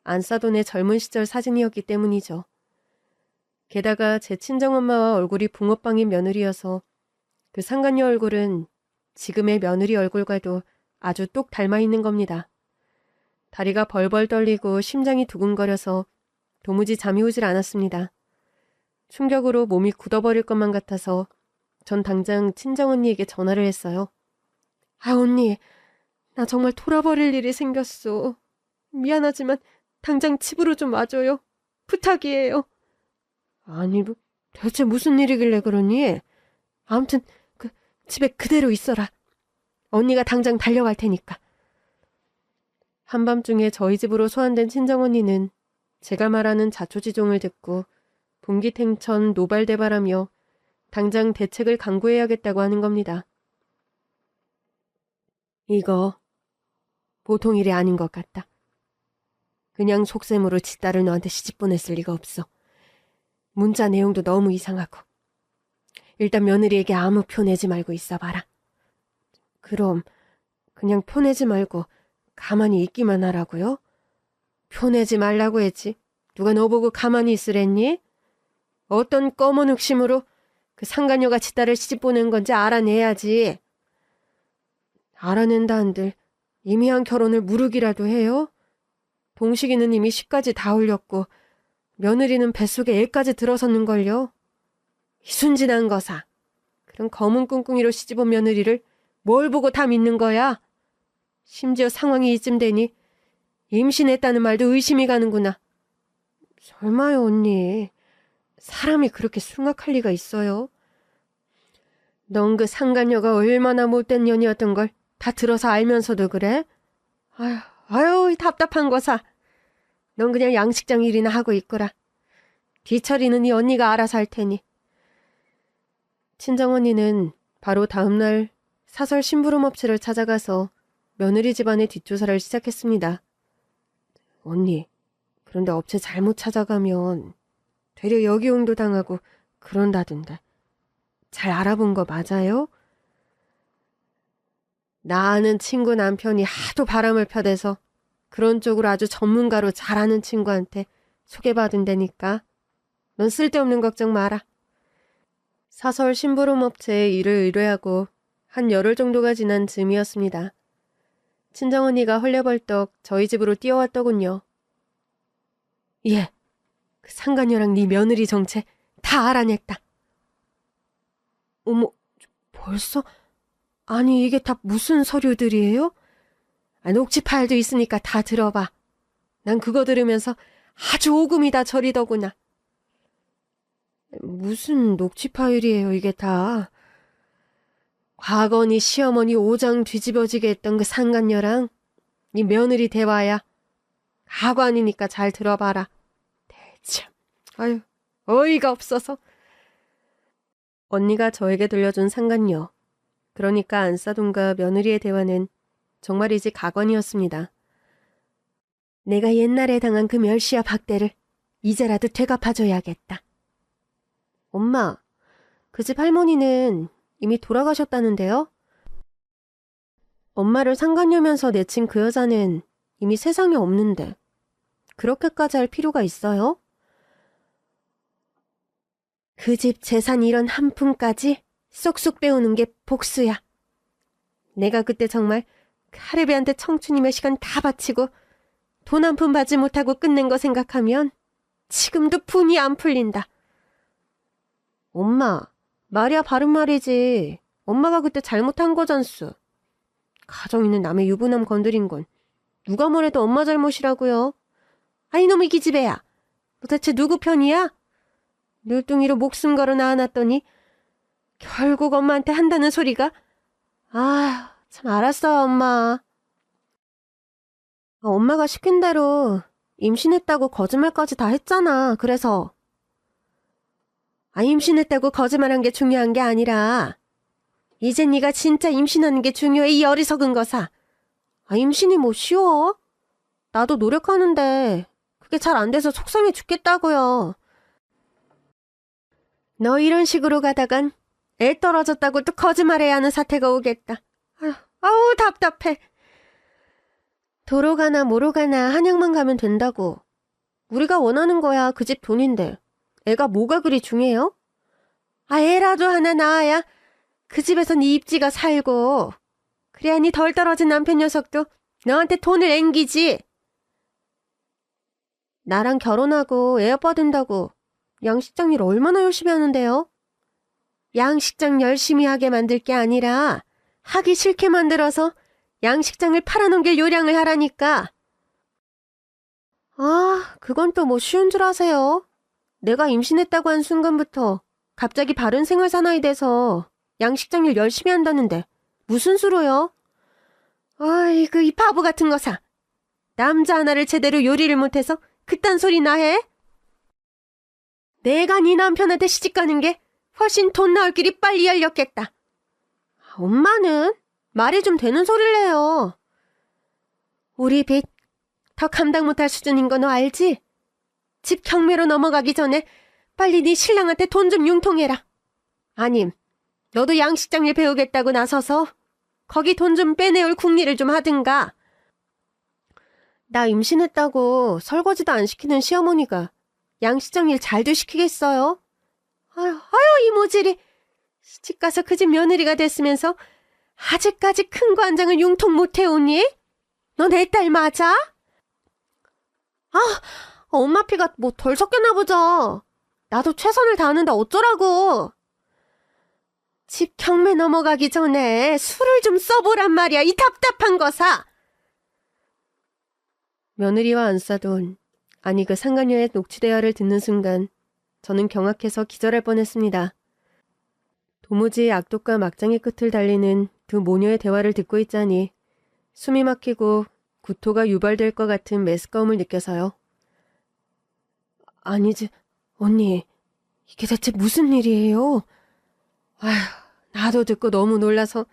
안사돈의 젊은 시절 사진이었기 때문이죠. 게다가 제 친정엄마와 얼굴이 붕어빵인 며느리여서 그 상간녀 얼굴은 지금의 며느리 얼굴과도 아주 똑 닮아있는 겁니다. 다리가 벌벌 떨리고 심장이 두근거려서 도무지 잠이 오질 않았습니다. 충격으로 몸이 굳어버릴 것만 같아서 전 당장 친정언니에게 전화를 했어요. 아, 언니, 나 정말 돌아버릴 일이 생겼어. 미안하지만 당장 집으로 좀 와줘요. 부탁이에요. 아니, 대체 무슨 일이길래 그러니? 아무튼 집에 그대로 있어라. 언니가 당장 달려갈 테니까. 한밤중에 저희 집으로 소환된 친정언니는 제가 말하는 자초지종을 듣고 분기탱천 노발대발하며 당장 대책을 강구해야겠다고 하는 겁니다. 이거 보통 일이 아닌 것 같다. 그냥 속셈으로 지 딸을 너한테 시집 보냈을 리가 없어. 문자 내용도 너무 이상하고. 일단 며느리에게 아무 표 내지 말고 있어봐라. 그럼 그냥 표 내지 말고 가만히 있기만 하라고요? 표 내지 말라고 했지. 누가 너 보고 가만히 있으랬니? 어떤 검은 흑심으로 그 상간녀가 지 딸을 시집 보낸 건지 알아내야지. 알아낸다 한들 이미 한 결혼을 무르기라도 해요? 동식이는 이미 시까지 다 올렸고 며느리는 뱃속에 애까지 들어섰는걸요. 이 순진한 거사. 그런 검은 꿍꿍이로 시집온 며느리를 뭘 보고 다 믿는 거야? 심지어 상황이 이쯤 되니 임신했다는 말도 의심이 가는구나. 설마요, 언니. 사람이 그렇게 숭악할 리가 있어요? 넌 그 상간녀가 얼마나 못된 년이었던 걸 다 들어서 알면서도 그래? 아유, 답답한 거사. 넌 그냥 양식장 일이나 하고 있거라. 뒤처리는 네 언니가 알아서 할 테니. 친정언니는 바로 다음날 사설 심부름업체를 찾아가서 며느리 집안의 뒷조사를 시작했습니다. 언니, 그런데 업체 잘못 찾아가면 되려 역이용도 당하고 그런다던데. 잘 알아본 거 맞아요? 나 아는 친구 남편이 하도 바람을 펴대서 그런 쪽으로 아주 전문가로 잘 아는 친구한테 소개받은다니까. 넌 쓸데없는 걱정 마라. 사설 심부름업체에 일을 의뢰하고 한 열흘 정도가 지난 즈음이었습니다. 친정언니가 헐레벌떡 저희 집으로 뛰어왔더군요. 예, 그 상간녀랑 네 며느리 정체 다 알아냈다. 어머, 벌써? 아니, 이게 다 무슨 서류들이에요? 녹취 파일도 있으니까 다 들어봐. 난 그거 들으면서 아주 오금이 다 저리더구나. 무슨 녹취 파일이에요, 이게 다. 과거니 시어머니 오장 뒤집어지게 했던 그 상간녀랑 네 며느리 대화야. 가관이니까 잘 들어봐라. 대참, 아유, 어이가 없어서. 언니가 저에게 들려준 상간녀, 그러니까 안사돈과 며느리의 대화는 정말이지 가관이었습니다. 내가 옛날에 당한 그 멸시와 박대를 이제라도 되갚아줘야겠다. 엄마, 그 집 할머니는 이미 돌아가셨다는데요? 엄마를 상간녀면서 내친 그 여자는 이미 세상에 없는데 그렇게까지 할 필요가 있어요? 그 집 재산 1원 한 푼까지 쏙쏙 빼오는 게 복수야. 내가 그때 정말 카레비한테 청춘이며 시간 다 바치고 돈 한 푼 받지 못하고 끝낸 거 생각하면 지금도 분이 안 풀린다. 엄마, 말이야 바른 말이지. 엄마가 그때 잘못한 거잖수. 가정 있는 남의 유부남 건드린 건 누가 뭐래도 엄마 잘못이라고요. 이놈의 기집애야. 너 대체 누구 편이야? 늘뚱이로 목숨 걸어 낳아놨더니 결국 엄마한테 한다는 소리가. 참 알았어요, 엄마. 엄마가 시킨 대로 임신했다고 거짓말까지 다 했잖아. 그래서. 임신했다고 거짓말한 게 중요한 게 아니라 이제 네가 진짜 임신하는 게 중요해, 이 어리석은 거사. 임신이 뭐 쉬워? 나도 노력하는데 그게 잘 안 돼서 속상해 죽겠다고요. 너 이런 식으로 가다간 애 떨어졌다고 또 거짓말해야 하는 사태가 오겠다. 아우 답답해. 도로 가나 뭐로 가나 한양만 가면 된다고. 우리가 원하는 거야. 그 집 돈인데 애가 뭐가 그리 중요해요? 애라도 하나 낳아야 그 집에서 네 입지가 살고 그래야 네 덜 떨어진 남편 녀석도 너한테 돈을 앵기지. 나랑 결혼하고 애 아빠 된다고 양식장 일 얼마나 열심히 하는데요? 양식장 열심히 하게 만들 게 아니라 하기 싫게 만들어서 양식장을 팔아넘길 요량을 하라니까. 그건 또 뭐 쉬운 줄 아세요? 내가 임신했다고 한 순간부터 갑자기 바른 생활 사나이 돼서 양식장 일 열심히 한다는데 무슨 수로요? 아이고 이 바보 같은 거사. 남자 하나를 제대로 요리를 못해서 그딴 소리나 해? 내가 네 남편한테 시집가는 게 훨씬 돈 나올 길이 빨리 열렸겠다. 엄마는 말이 좀 되는 소리를 해요. 우리 빚 더 감당 못할 수준인 거 너 알지? 집 경매로 넘어가기 전에 빨리 네 신랑한테 돈 좀 융통해라. 아님 너도 양식장 일 배우겠다고 나서서 거기 돈 좀 빼내올 궁리를 좀 하든가. 나 임신했다고 설거지도 안 시키는 시어머니가 양식장 일 잘도 시키겠어요? 아유 이 모질이. 시집가서 그 집 며느리가 됐으면서 아직까지 큰 거 한 장을 융통 못 해오니? 너 내 딸 맞아? 엄마 피가 뭐 덜 섞였나 보죠. 나도 최선을 다하는데 어쩌라고. 집 경매 넘어가기 전에 술을 좀 써보란 말이야, 이 답답한 거사. 며느리와 안사돈, 아니 그 상간녀의 녹취 대화를 듣는 순간 저는 경악해서 기절할 뻔했습니다. 도무지 악독과 막장의 끝을 달리는 두 모녀의 대화를 듣고 있자니 숨이 막히고 구토가 유발될 것 같은 메스꺼움을 느껴서요. 아니지, 언니, 이게 대체 무슨 일이에요? 아휴, 나도 듣고 너무 놀라서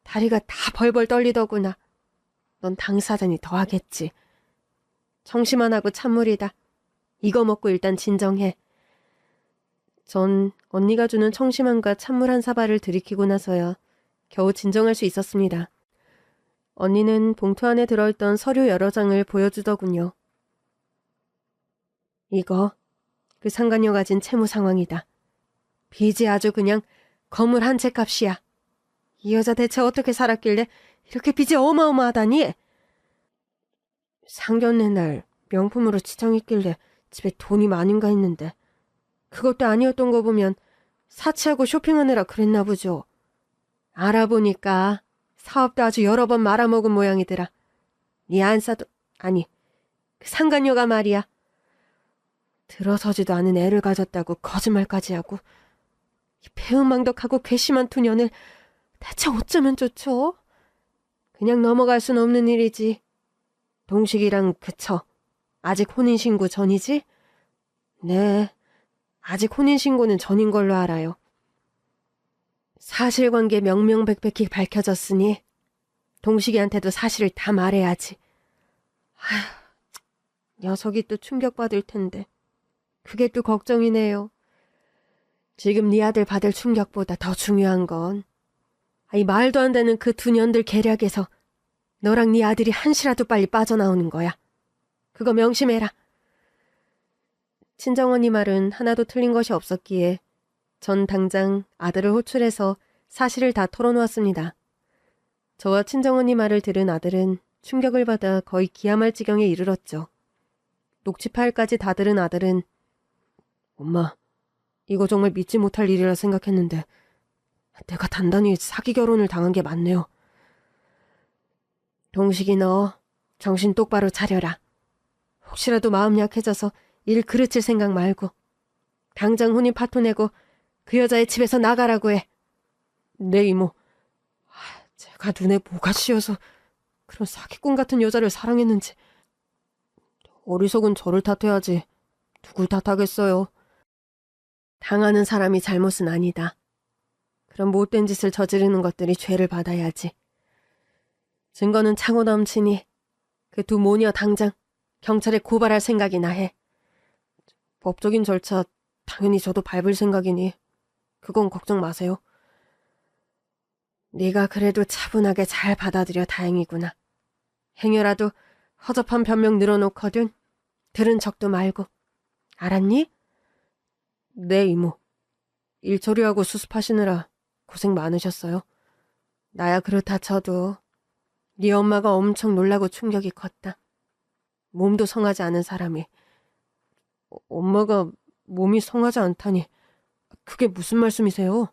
다리가 다 벌벌 떨리더구나. 넌 당사자니 더 하겠지. 청심환 하고 찬물이다. 이거 먹고 일단 진정해. 전 언니가 주는 청심환과 찬물 한 사발을 들이키고 나서야 겨우 진정할 수 있었습니다. 언니는 봉투 안에 들어있던 서류 여러 장을 보여주더군요. 이거 그 상간녀 가진 채무 상황이다. 빚이 아주 그냥 건물 한 채 값이야. 이 여자 대체 어떻게 살았길래 이렇게 빚이 어마어마하다니? 상견례 날 명품으로 치장했길래 집에 돈이 많은가 했는데 그것도 아니었던 거 보면 사치하고 쇼핑하느라 그랬나 보죠. 알아보니까 사업도 아주 여러 번 말아먹은 모양이더라. 네 안사도 아니 그 상간녀가 말이야. 들어서지도 않은 애를 가졌다고 거짓말까지 하고 이 배은망덕하고 괘씸한 투년을 대체 어쩌면 좋죠? 그냥 넘어갈 순 없는 일이지. 동식이랑 그쳐. 아직 혼인신고 전이지? 네, 아직 혼인신고는 전인 걸로 알아요. 사실관계 명명백백히 밝혀졌으니 동식이한테도 사실을 다 말해야지. 아휴, 녀석이 또 충격받을 텐데. 그게 또 걱정이네요. 지금 네 아들 받을 충격보다 더 중요한 건 이 말도 안 되는 그 두 년들 계략에서 너랑 네 아들이 한시라도 빨리 빠져나오는 거야. 그거 명심해라. 친정언니 말은 하나도 틀린 것이 없었기에 전 당장 아들을 호출해서 사실을 다 털어놓았습니다. 저와 친정언니 말을 들은 아들은 충격을 받아 거의 기함할 지경에 이르렀죠. 녹취 파일까지 다 들은 아들은 엄마, 이거 정말 믿지 못할 일이라 생각했는데 내가 단단히 사기 결혼을 당한 게 맞네요. 동식이 너 정신 똑바로 차려라. 혹시라도 마음 약해져서 일 그르칠 생각 말고 당장 혼인 파토 내고 그 여자의 집에서 나가라고 해. 네 이모. 제가 눈에 뭐가 씌어서 그런 사기꾼 같은 여자를 사랑했는지. 어리석은 저를 탓해야지 누굴 탓하겠어요. 당하는 사람이 잘못은 아니다. 그런 못된 짓을 저지르는 것들이 죄를 받아야지. 증거는 차고 넘치니 그 두 모녀 당장 경찰에 고발할 생각이나 해. 법적인 절차 당연히 저도 밟을 생각이니 그건 걱정 마세요. 네가 그래도 차분하게 잘 받아들여 다행이구나. 행여라도 허접한 변명 늘어놓거든 들은 척도 말고. 알았니? 네 이모. 일 처리하고 수습하시느라 고생 많으셨어요. 나야 그렇다 쳐도 네 엄마가 엄청 놀라고 충격이 컸다. 몸도 성하지 않은 사람이. 엄마가 몸이 성하지 않다니 그게 무슨 말씀이세요?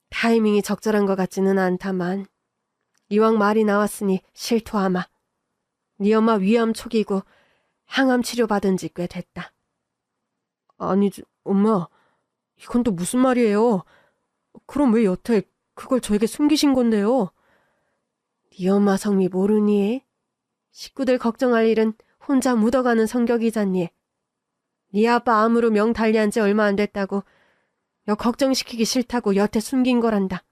타이밍이 적절한 것 같지는 않다만 이왕 말이 나왔으니 실토하마. 네 엄마 위암 초기고 항암 치료받은 지 꽤 됐다. 아니지 엄마, 이건 또 무슨 말이에요? 그럼 왜 여태 그걸 저에게 숨기신 건데요? 네 엄마 성미 모르니? 식구들 걱정할 일은 혼자 묻어가는 성격이잖니. 네 아빠 암으로 명 달리한 지 얼마 안 됐다고 여 걱정시키기 싫다고 여태 숨긴 거란다.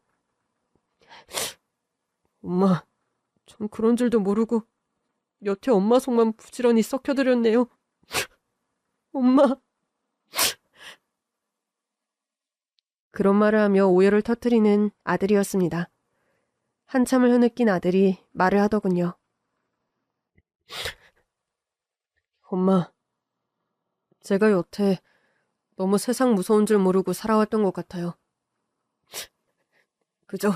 엄마, 전 그런 줄도 모르고 여태 엄마 속만 부지런히 썩혀드렸네요. 엄마. 그런 말을 하며 오열을 터뜨리는 아들이었습니다. 한참을 흐느낀 아들이 말을 하더군요. 엄마, 제가 여태 너무 세상 무서운 줄 모르고 살아왔던 것 같아요. 그저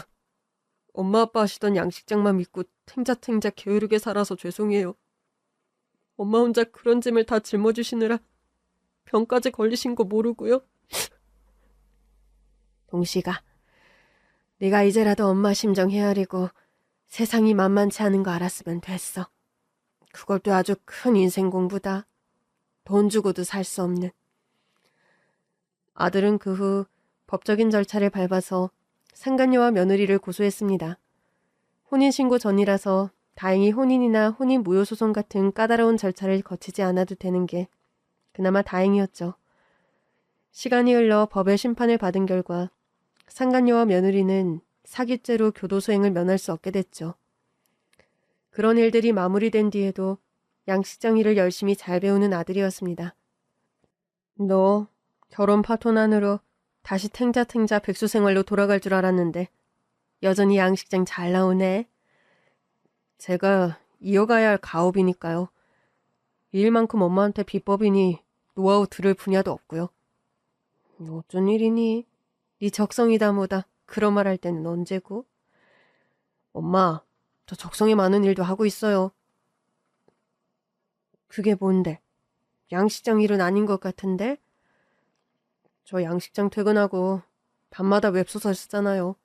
엄마 아빠 하시던 양식장만 믿고 탱자탱자 게으르게 살아서 죄송해요. 엄마 혼자 그런 짐을 다 짊어지시느라 병까지 걸리신 거 모르고요. 동식아, 네가 이제라도 엄마 심정 헤아리고 세상이 만만치 않은 거 알았으면 됐어. 그것도 아주 큰 인생 공부다. 돈 주고도 살 수 없는. 아들은 그 후 법적인 절차를 밟아서 상간녀와 며느리를 고소했습니다. 혼인신고 전이라서 다행히 혼인이나 혼인 무효소송 같은 까다로운 절차를 거치지 않아도 되는 게 그나마 다행이었죠. 시간이 흘러 법의 심판을 받은 결과 상간녀와 며느리는 사기죄로 교도소행을 면할 수 없게 됐죠. 그런 일들이 마무리된 뒤에도 양식장 일을 열심히 잘 배우는 아들이었습니다. 너 결혼 파토난으로 다시 탱자탱자 백수 생활로 돌아갈 줄 알았는데 여전히 양식장 잘 나오네. 제가 이어가야 할 가업이니까요. 이 일만큼 엄마한테 비법이니 노하우 들을 분야도 없고요. 어쩐 일이니? 네 적성이다 뭐다 그런 말 할 때는 언제고? 엄마, 저 적성에 많은 일도 하고 있어요. 그게 뭔데? 양식장 일은 아닌 것 같은데? 저 양식장 퇴근하고 밤마다 웹소설 쓰잖아요.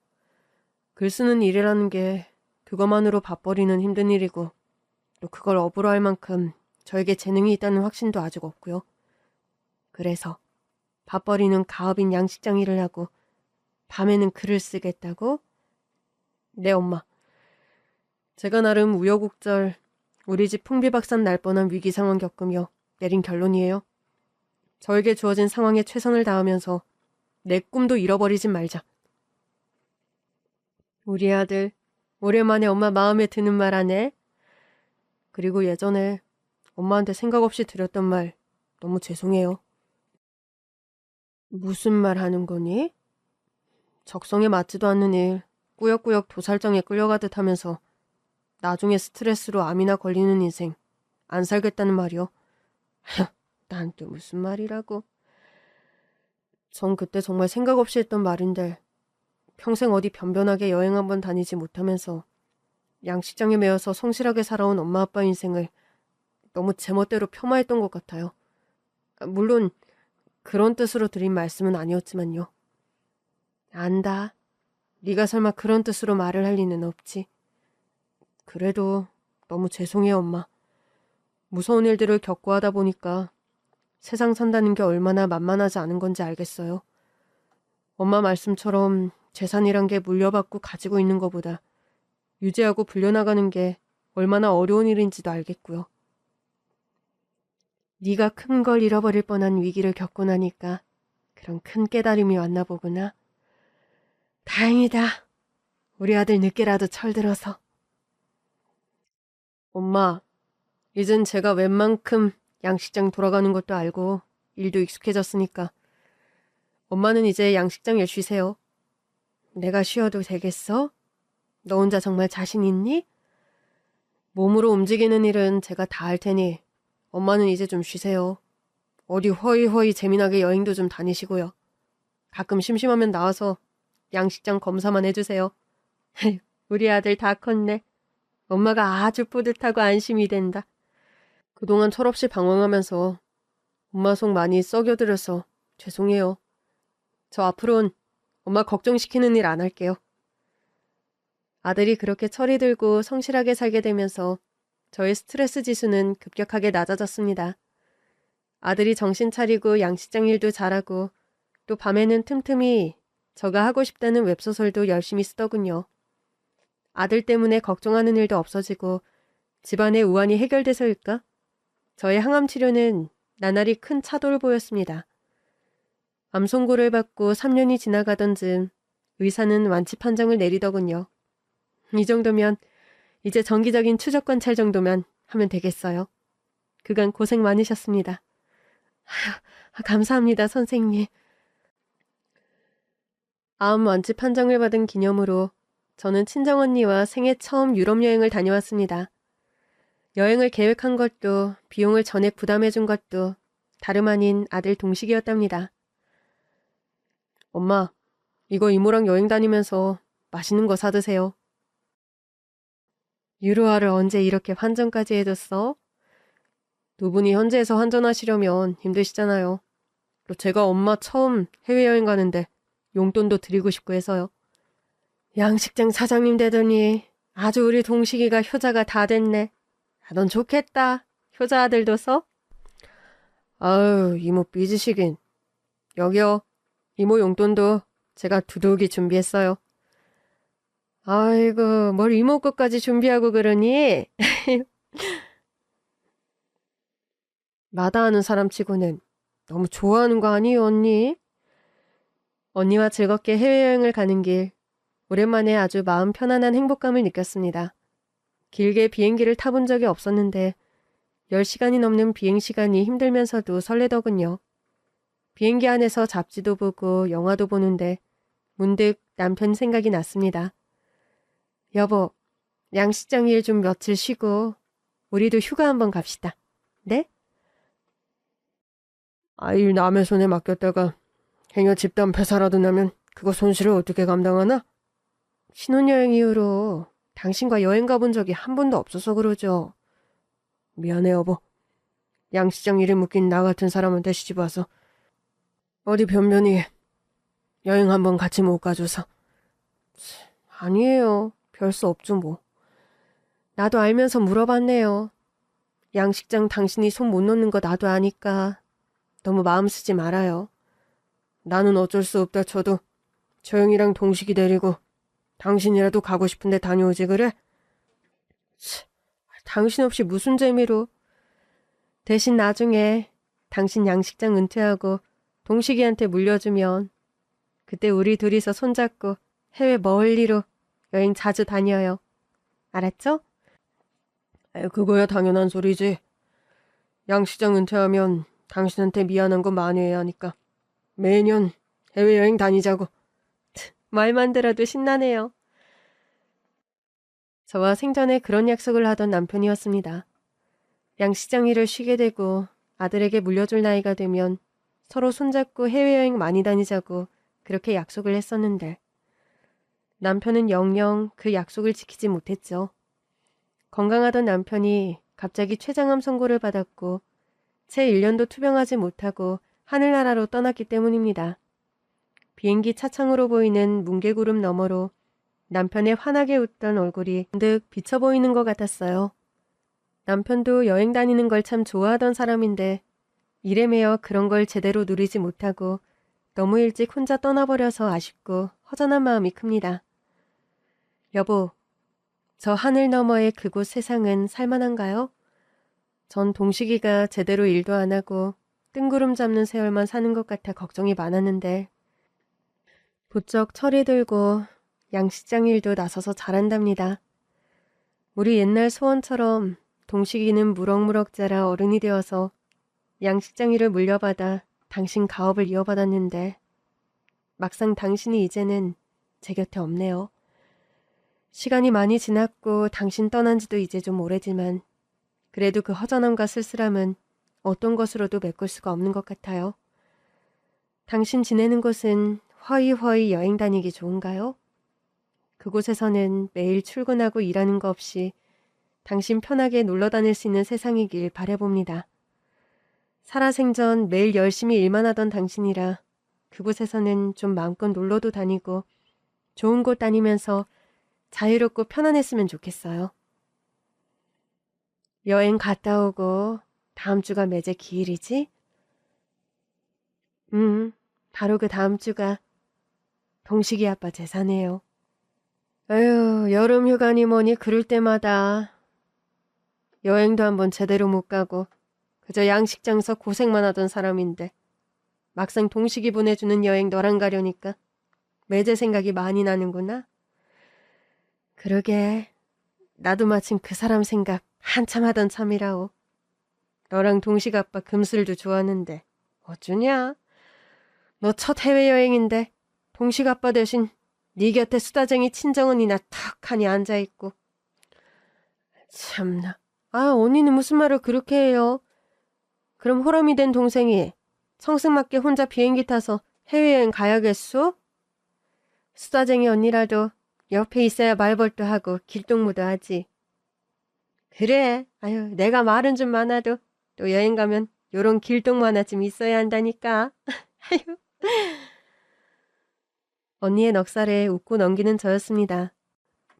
글 쓰는 일이라는 게 그것만으로 밥벌이는 힘든 일이고 또 그걸 업으로 할 만큼 저에게 재능이 있다는 확신도 아직 없고요. 그래서 밥벌이는 가업인 양식장 일을 하고 밤에는 글을 쓰겠다고? 네, 엄마. 제가 나름 우여곡절 우리 집 풍비박산 날 뻔한 위기 상황 겪으며 내린 결론이에요. 저에게 주어진 상황에 최선을 다하면서 내 꿈도 잃어버리진 말자. 우리 아들, 오랜만에 엄마 마음에 드는 말 하네. 그리고 예전에 엄마한테 생각 없이 드렸던 말 너무 죄송해요. 무슨 말 하는 거니? 적성에 맞지도 않는 일, 꾸역꾸역 도살장에 끌려가듯 하면서 나중에 스트레스로 암이나 걸리는 인생 안 살겠다는 말이요. 난 또 무슨 말이라고. 전 그때 정말 생각 없이 했던 말인데 평생 어디 변변하게 여행 한번 다니지 못하면서 양식장에 매여서 성실하게 살아온 엄마 아빠 인생을 너무 제멋대로 폄하했던 것 같아요. 물론 그런 뜻으로 드린 말씀은 아니었지만요. 안다. 네가 설마 그런 뜻으로 말을 할 리는 없지. 그래도 너무 죄송해요, 엄마. 무서운 일들을 겪고 하다 보니까 세상 산다는 게 얼마나 만만하지 않은 건지 알겠어요. 엄마 말씀처럼 재산이란 게 물려받고 가지고 있는 것보다 유지하고 불려나가는 게 얼마나 어려운 일인지도 알겠고요. 네가 큰 걸 잃어버릴 뻔한 위기를 겪고 나니까 그런 큰 깨달음이 왔나 보구나. 다행이다. 우리 아들 늦게라도 철들어서. 엄마, 이젠 제가 웬만큼 양식장 돌아가는 것도 알고 일도 익숙해졌으니까 엄마는 이제 양식장 일 쉬세요. 내가 쉬어도 되겠어? 너 혼자 정말 자신 있니? 몸으로 움직이는 일은 제가 다 할 테니 엄마는 이제 좀 쉬세요. 어디 허이허이 재미나게 여행도 좀 다니시고요. 가끔 심심하면 나와서 양식장 검사만 해주세요. 우리 아들 다 컸네. 엄마가 아주 뿌듯하고 안심이 된다. 그동안 철없이 방황하면서 엄마 속 많이 썩여드려서 죄송해요. 저 앞으로는 엄마 걱정시키는 일 안 할게요. 아들이 그렇게 철이 들고 성실하게 살게 되면서 저의 스트레스 지수는 급격하게 낮아졌습니다. 아들이 정신 차리고 양식장 일도 잘하고 또 밤에는 틈틈이 저가 하고 싶다는 웹소설도 열심히 쓰더군요. 아들 때문에 걱정하는 일도 없어지고 집안의 우환이 해결돼서일까? 저의 항암 치료는 나날이 큰 차도를 보였습니다. 암 송고를 받고 3년이 지나가던 즈음 의사는 완치 판정을 내리더군요. 이 정도면 이제 정기적인 추적 관찰 정도면 하면 되겠어요. 그간 고생 많으셨습니다. 감사합니다, 선생님. 암 완치 판정을 받은 기념으로 저는 친정언니와 생애 처음 유럽 여행을 다녀왔습니다. 여행을 계획한 것도 비용을 전액 부담해준 것도 다름 아닌 아들 동식이었답니다. 엄마, 이거 이모랑 여행 다니면서 맛있는 거 사드세요. 유로화를 언제 이렇게 환전까지 해줬어? 두 분이 현지에서 환전하시려면 힘드시잖아요. 또 제가 엄마 처음 해외여행 가는데 용돈도 드리고 싶고 해서요. 양식장 사장님 되더니 아주 우리 동식이가 효자가 다 됐네. 아, 넌 좋겠다. 효자 아들도 써? 아유, 이모 삐지시긴. 여기요. 이모 용돈도 제가 두둑이 준비했어요. 아이고, 뭘 이모 것까지 준비하고 그러니? 마다하는 사람 치고는 너무 좋아하는 거 아니에요, 언니? 언니와 즐겁게 해외여행을 가는 길, 오랜만에 아주 마음 편안한 행복감을 느꼈습니다. 길게 비행기를 타본 적이 없었는데 10시간이 넘는 비행시간이 힘들면서도 설레더군요. 비행기 안에서 잡지도 보고 영화도 보는데 문득 남편 생각이 났습니다. 여보, 양식장 일 좀 며칠 쉬고 우리도 휴가 한번 갑시다. 네? 아이 남의 손에 맡겼다가 행여 집단 폐사라도 나면 그거 손실을 어떻게 감당하나? 신혼여행 이후로 당신과 여행 가본 적이 한 번도 없어서 그러죠. 미안해 여보. 양식장 일에 묶인 나 같은 사람한테 시집 와서 어디 변변히 여행 한번 같이 못 가줘서. 아니에요. 별 수 없죠 뭐. 나도 알면서 물어봤네요. 양식장 당신이 손 못 놓는 거 나도 아니까 너무 마음 쓰지 말아요. 나는 어쩔 수 없다 쳐도 저 형이랑 동식이 데리고 당신이라도 가고 싶은데 다녀오지 그래? 당신 없이 무슨 재미로. 대신 나중에 당신 양식장 은퇴하고 동식이한테 물려주면 그때 우리 둘이서 손잡고 해외 멀리로 여행 자주 다녀요. 알았죠? 그거야 당연한 소리지. 양식장 은퇴하면 당신한테 미안한 거 많이 해야 하니까 매년 해외여행 다니자고. 말만 들어도 신나네요. 저와 생전에 그런 약속을 하던 남편이었습니다. 양식장 일을 쉬게 되고 아들에게 물려줄 나이가 되면 서로 손잡고 해외여행 많이 다니자고 그렇게 약속을 했었는데 남편은 영영 그 약속을 지키지 못했죠. 건강하던 남편이 갑자기 췌장암 선고를 받았고 채 1년도 투병하지 못하고 하늘나라로 떠났기 때문입니다. 비행기 차창으로 보이는 뭉게구름 너머로 남편의 환하게 웃던 얼굴이 문득 비쳐 보이는 것 같았어요. 남편도 여행 다니는 걸 참 좋아하던 사람인데 일에 매여 그런 걸 제대로 누리지 못하고 너무 일찍 혼자 떠나버려서 아쉽고 허전한 마음이 큽니다. 여보, 저 하늘 너머의 그곳 세상은 살만한가요? 전 동식이가 제대로 일도 안 하고 뜬구름 잡는 세월만 사는 것 같아 걱정이 많았는데 부쩍 철이 들고 양식장 일도 나서서 잘한답니다. 우리 옛날 소원처럼 동식이는 무럭무럭 자라 어른이 되어서 양식장 일을 물려받아 당신 가업을 이어받았는데 막상 당신이 이제는 제 곁에 없네요. 시간이 많이 지났고 당신 떠난 지도 이제 좀 오래지만 그래도 그 허전함과 쓸쓸함은 어떤 것으로도 메꿀 수가 없는 것 같아요. 당신 지내는 곳은 허이허이 여행 다니기 좋은가요? 그곳에서는 매일 출근하고 일하는 거 없이 당신 편하게 놀러 다닐 수 있는 세상이길 바라봅니다. 살아생전 매일 열심히 일만 하던 당신이라 그곳에서는 좀 마음껏 놀러도 다니고 좋은 곳 다니면서 자유롭고 편안했으면 좋겠어요. 여행 갔다 오고 다음 주가 매제 기일이지? 바로 그 다음 주가 동식이 아빠 제사네요. 에휴, 여름 휴가니 뭐니 그럴 때마다 여행도 한번 제대로 못 가고 그저 양식장서 고생만 하던 사람인데 막상 동식이 보내주는 여행 너랑 가려니까 매제 생각이 많이 나는구나. 그러게 나도 마침 그 사람 생각 한참 하던 참이라오. 너랑 동식 아빠 금슬도 좋았는데 어쩌냐? 너 첫 해외여행인데 동식 아빠 대신 네 곁에 수다쟁이 친정언니나 턱하니 앉아있고. 참나. 아, 언니는 무슨 말을 그렇게 해요? 그럼 호람이 된 동생이 성승맞게 혼자 비행기 타서 해외여행 가야겠소? 수다쟁이 언니라도 옆에 있어야 말벌도 하고 길동무도 하지. 그래. 아유, 내가 말은 좀 많아도 또 여행 가면 요런 길동 하나쯤 있어야 한다니까. 아휴. 언니의 넉살에 웃고 넘기는 저였습니다.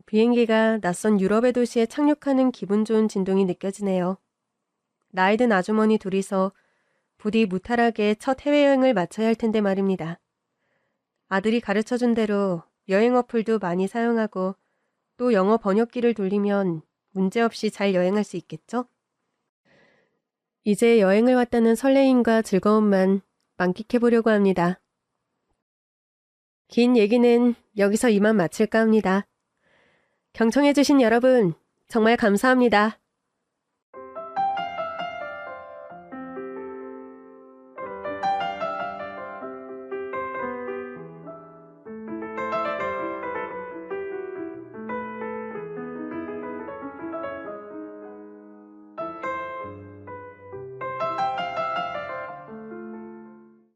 비행기가 낯선 유럽의 도시에 착륙하는 기분 좋은 진동이 느껴지네요. 나이든 아주머니 둘이서 부디 무탈하게 첫 해외여행을 마쳐야 할 텐데 말입니다. 아들이 가르쳐준 대로 여행 어플도 많이 사용하고 또 영어 번역기를 돌리면 문제없이 잘 여행할 수 있겠죠? 이제 여행을 왔다는 설레임과 즐거움만 만끽해보려고 합니다. 긴 얘기는 여기서 이만 마칠까 합니다. 경청해주신 여러분 정말 감사합니다.